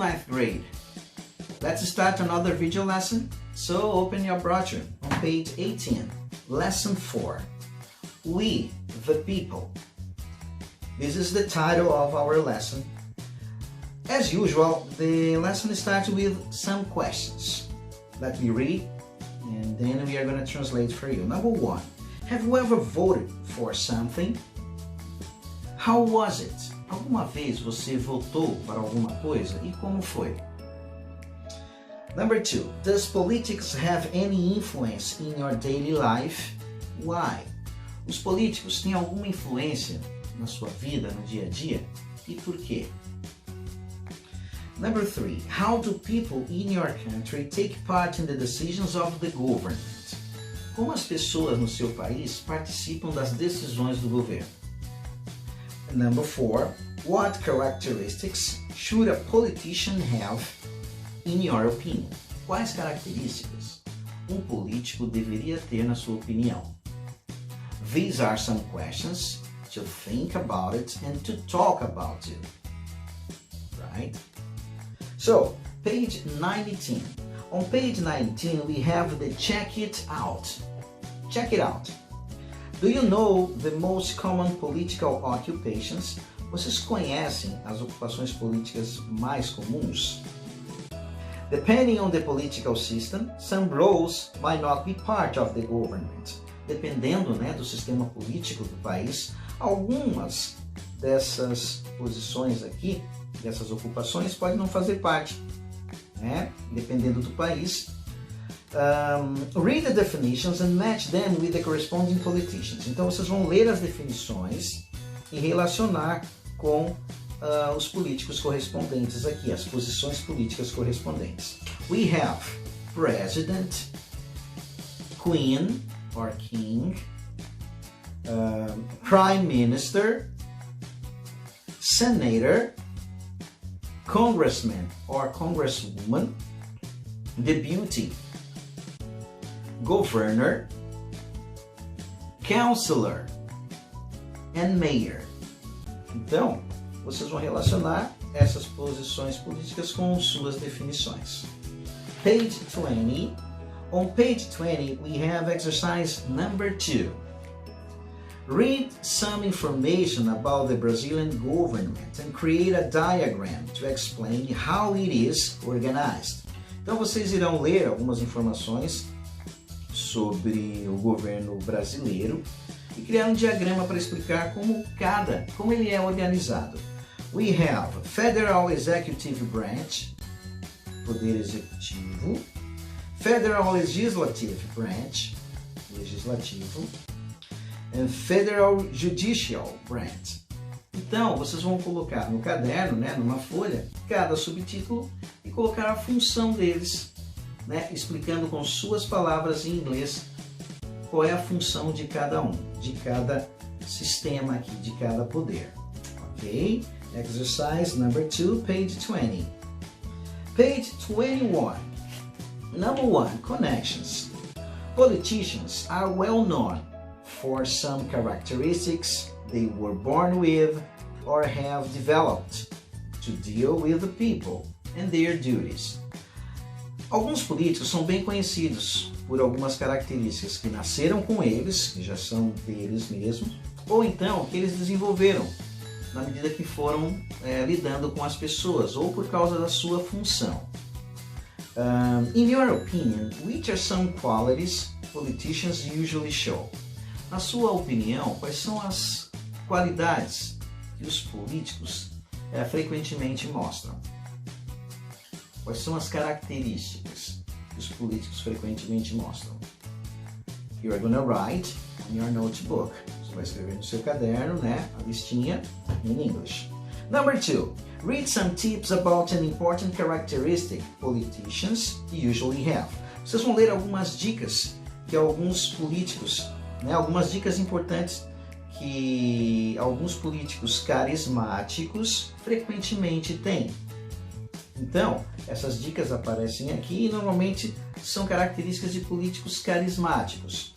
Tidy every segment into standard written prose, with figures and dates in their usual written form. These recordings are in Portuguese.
ninth grade. Let's start another video lesson. So open your brochure on page 18, lesson 4. We, the people. This is the title of our lesson. As usual, the lesson starts with some questions. Let me read, and then we are going to translate for you. Number 1, have you ever voted for something? How was it? Alguma vez você votou para alguma coisa e como foi? Number 2, does politics have any influence in your daily life? Why? Os políticos têm alguma influência na sua vida, no dia a dia? E por quê? Number 3, how do people in your country take part in the decisions of the government? Como as pessoas no seu país participam das decisões do governo? Number 4, what characteristics should a politician have in your opinion? Quais características um político deveria ter na sua opinião? These are some questions to think about it and to talk about it. Right? So, page 19. On page 19, we have the check it out. Check it out. Do you know the most common political occupations? Vocês conhecem as ocupações políticas mais comuns? Depending on the political system, some roles might not be part of the government. Dependendo, do sistema político do país, algumas dessas posições aqui, dessas ocupações, podem não fazer parte, dependendo do país. Read the definitions and match them with the corresponding politicians. Então vocês vão ler as definições e relacionar com os políticos correspondentes aqui, as posições políticas correspondentes. We have President, Queen or King, Prime Minister, Senator, Congressman or Congresswoman, Deputy, Governor, Councilor and Mayor. Então, vocês vão relacionar essas posições políticas com suas definições. Page 20. On page 20, we have exercise number 2. Read some information about the Brazilian government and create a diagram to explain how it is organized. Então vocês irão ler algumas informações sobre o governo brasileiro e criar um diagrama para explicar como ele é organizado. We have Federal Executive Branch, Poder Executivo, Federal Legislative Branch, Legislativo, and Federal Judicial Branch. Então, vocês vão colocar no caderno, numa folha, cada subtítulo e colocar a função deles, explicando com suas palavras em inglês qual é a função de cada um, de cada sistema aqui, de cada poder. Ok? Exercise number 2, page 20. Page 21. Number 1, connections. Politicians are well known for some characteristics they were born with or have developed to deal with the people and their duties. Alguns políticos são bem conhecidos por algumas características que nasceram com eles, que já são deles mesmos, ou então que eles desenvolveram na medida que foram lidando com as pessoas, ou por causa da sua função. In your opinion, which are some qualities politicians usually show? Na sua opinião, quais são as qualidades que os políticos frequentemente mostram? Quais são as características que os políticos frequentemente mostram? You are going to write on your notebook. Você vai escrever no seu caderno, a listinha in English. Number 2, read some tips about an important characteristic politicians usually have. Vocês vão ler algumas dicas que alguns políticos, algumas dicas importantes que alguns políticos carismáticos frequentemente têm. Então, essas dicas aparecem aqui e normalmente são características de políticos carismáticos.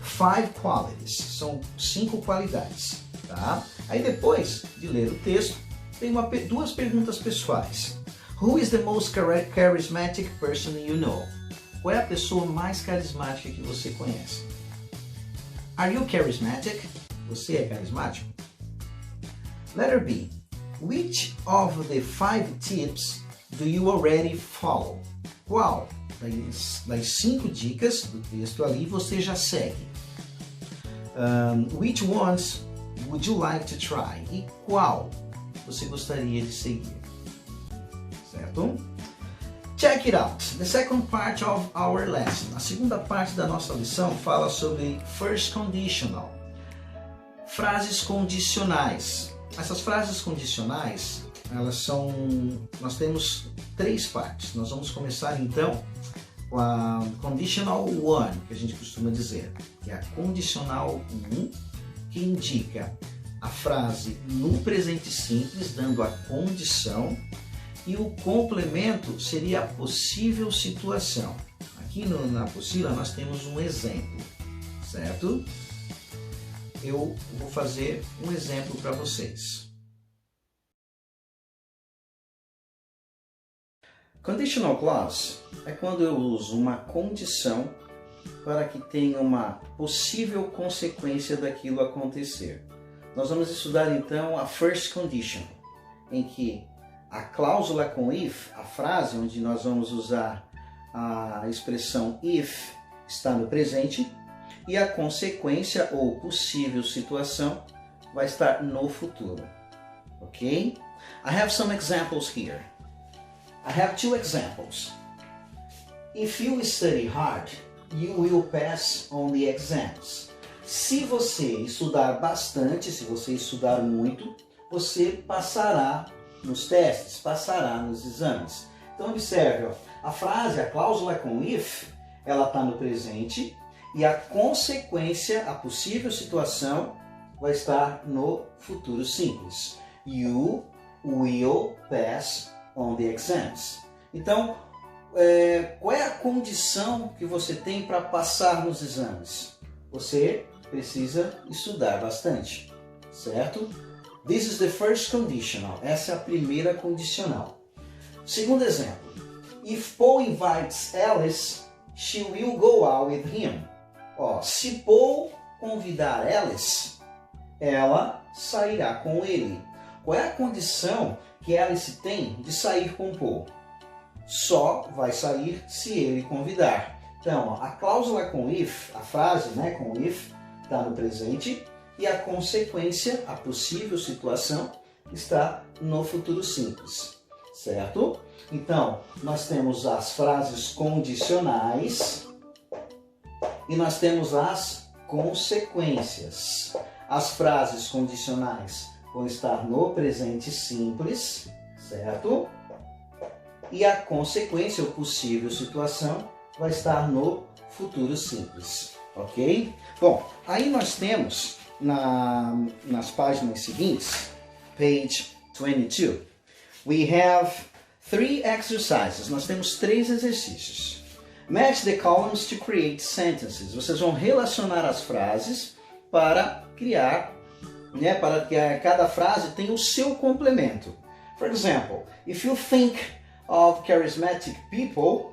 5 qualities, são 5 qualidades, tá? Aí depois de ler o texto, tem duas perguntas pessoais. Who is the most charismatic person you know? Qual é a pessoa mais carismática que você conhece? Are you charismatic? Você é carismático? Letter B. Which of the 5 tips do you already follow? Qual das 5 dicas do texto ali você já segue? Which ones would you like to try? E qual você gostaria de seguir? Certo? Check it out. The second part of our lesson. A segunda parte da nossa lição fala sobre first conditional. Frases condicionais. Essas frases condicionais, nós temos 3 partes. Nós vamos começar então com a conditional one, que a gente costuma dizer, que é a condicional 1, que indica a frase no presente simples, dando a condição, e o complemento seria a possível situação. Aqui na apostila nós temos um exemplo, certo? Eu vou fazer um exemplo para vocês. Conditional clause é quando eu uso uma condição para que tenha uma possível consequência daquilo acontecer. Nós vamos estudar então a first condition, em que a cláusula com if, a frase onde nós vamos usar a expressão if, está no presente, e a consequência ou possível situação vai estar no futuro. Ok? I have some examples here. I have 2 examples. If you study hard, you will pass on the exams. Se você estudar bastante, se você estudar muito, você passará nos testes, passará nos exames. Então observe, ó, a frase, a cláusula com if, ela está no presente e a consequência, a possível situação, vai estar no futuro simples. You will pass on the exams. Então, qual é a condição que você tem para passar nos exames? Você precisa estudar bastante, certo? This is the first conditional. Essa é a primeira condicional. Segundo exemplo. If Paul invites Alice, she will go out with him. Ó, se Paul convidar Alice, ela sairá com ele. Qual é a condição que Alice tem de sair com Paul? Só vai sair se ele convidar. Então, ó, a cláusula com if, a frase, né, com if, está no presente e a consequência, a possível situação, está no futuro simples, certo? Então, nós temos as frases condicionais e nós temos as consequências. As frases condicionais vão estar no presente simples, certo? E a consequência, ou possível situação, vai estar no futuro simples, ok? Bom, aí nós temos nas páginas seguintes, page 22, we have 3 exercises. Nós temos 3 exercícios. Match the columns to create sentences. Vocês vão relacionar as frases para criar, né, para que cada frase tenha o seu complemento. For example, if you think of charismatic people,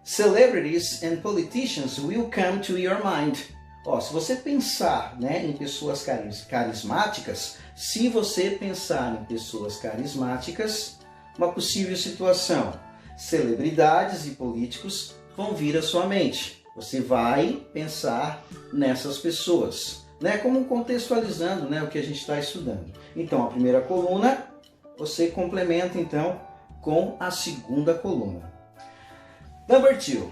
celebrities and politicians will come to your mind. Ó, se você pensar, né, em pessoas carismáticas, se você pensar em pessoas carismáticas, uma possível situação, celebridades e políticos vão vir à sua mente. Você vai pensar nessas pessoas, né, como contextualizando, né, o que a gente está estudando. Então, a primeira coluna, você complementa então com a segunda coluna. Number 2.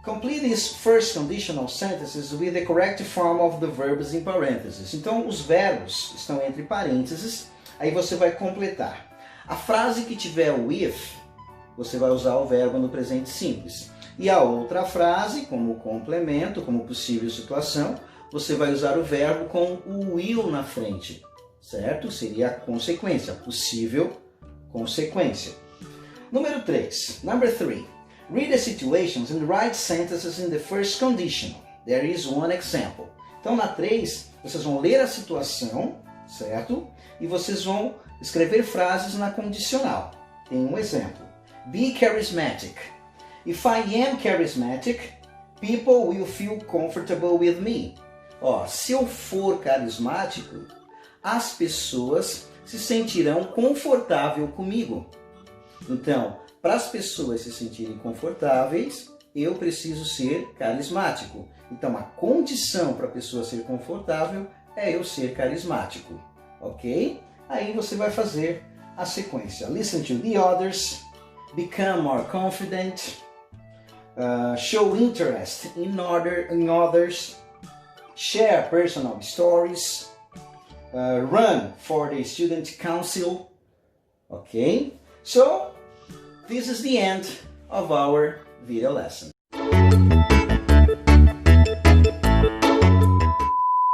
Complete these first conditional sentences with the correct form of the verbs in parentheses. Então, os verbos estão entre parênteses, aí você vai completar. A frase que tiver o if, você vai usar o verbo no presente simples. E a outra frase, como complemento, como possível situação, você vai usar o verbo com o will na frente, certo? Seria a consequência, a possível consequência. Número 3. Number 3. Read the situations and write sentences in the first conditional. There is one example. Então, na 3, vocês vão ler a situação, certo? E vocês vão escrever frases na condicional. Tem um exemplo. Be charismatic. If I am charismatic, people will feel comfortable with me. Ó, se eu for carismático, as pessoas se sentirão confortável comigo. Então, para as pessoas se sentirem confortáveis, eu preciso ser carismático. Então, a condição para a pessoa ser confortável é eu ser carismático, ok? Aí você vai fazer a sequência. Listen to the others, become more confident, show interest in others, share personal stories, run for the student council, okay? So, this is the end of our video lesson.